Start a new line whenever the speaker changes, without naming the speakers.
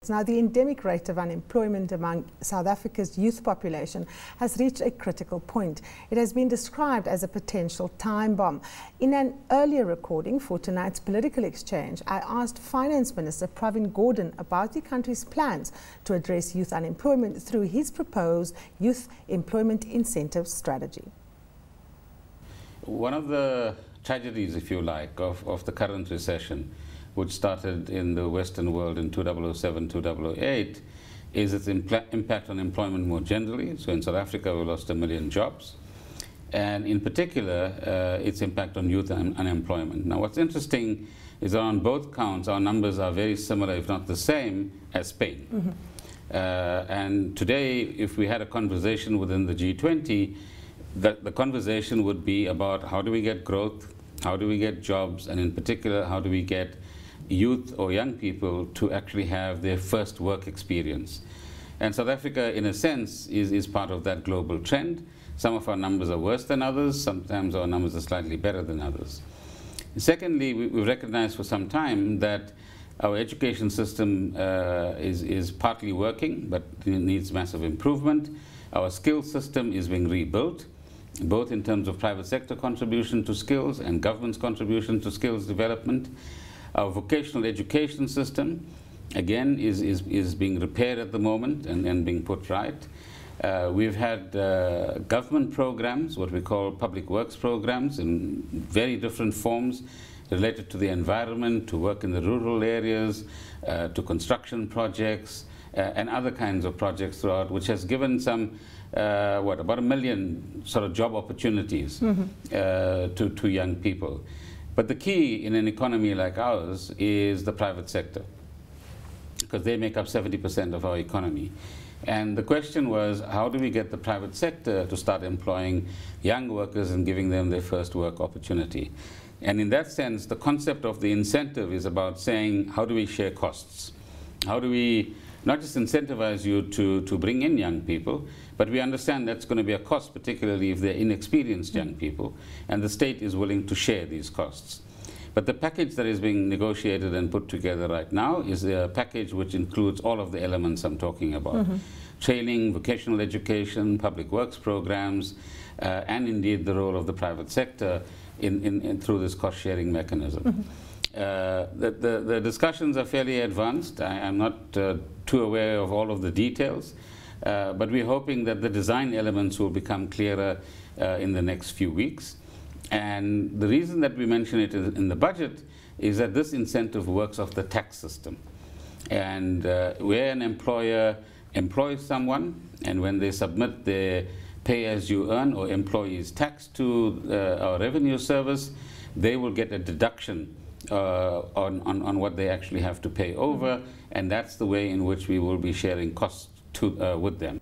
Now, the endemic rate of unemployment among South Africa's youth population has reached a critical point. It has been described as a potential time bomb. In an earlier recording for tonight's political exchange, I asked Finance Minister Pravin Gordhan about the country's plans to address youth unemployment through his proposed Youth Employment Incentive Strategy.
One of the tragedies, if you like, of the current recession, which started in the Western world in 2007, 2008, is its impact on employment more generally. So in South Africa, we lost 1 million jobs. And in particular, its impact on youth unemployment. Now, what's interesting is that on both counts, our numbers are very similar, if not the same, as Spain. Mm-hmm. And today, if we had a conversation within the G20, the conversation would be about how do we get growth, how do we get jobs, and in particular, how do we get youth or young people to actually have their first work experience. And South Africa, in a sense, is part of that global trend. Some of our numbers are worse than others. Sometimes our numbers are slightly better than others. Secondly, we've recognized for some time that our education system is partly working, but it needs massive improvement. Our skills system is being rebuilt, both in terms of private sector contribution to skills and government's contribution to skills development. Our vocational education system, again, is being repaired at the moment and being put right. We've had government programs, what we call public works programs, in very different forms related to the environment, to work in the rural areas, to construction projects, and other kinds of projects throughout, which has given some, about 1 million sort of job opportunities to young people. But the key in an economy like ours is the private sector, because they make up 70% of our economy. And the question was, how do we get the private sector to start employing young workers and giving them their first work opportunity? And in that sense, the concept of the incentive is about saying, how do we share costs? How do we not just incentivize you to bring in young people, but we understand that's going to be a cost, particularly if they're inexperienced young people, and the state is willing to share these costs. But the package that is being negotiated and put together right now is a package which includes all of the elements I'm talking about. Training, vocational education, public works programs, and indeed the role of the private sector through this cost-sharing mechanism. The discussions are fairly advanced. I'm not too aware of all of the details, but we're hoping that the design elements will become clearer in the next few weeks. And the reason that we mention it in the budget is that this incentive works off the tax system. And where an employer employs someone, and when they submit their pay-as-you-earn or employees tax to our revenue service, they will get a deduction on what they actually have to pay over, and that's the way in which we will be sharing costs with them.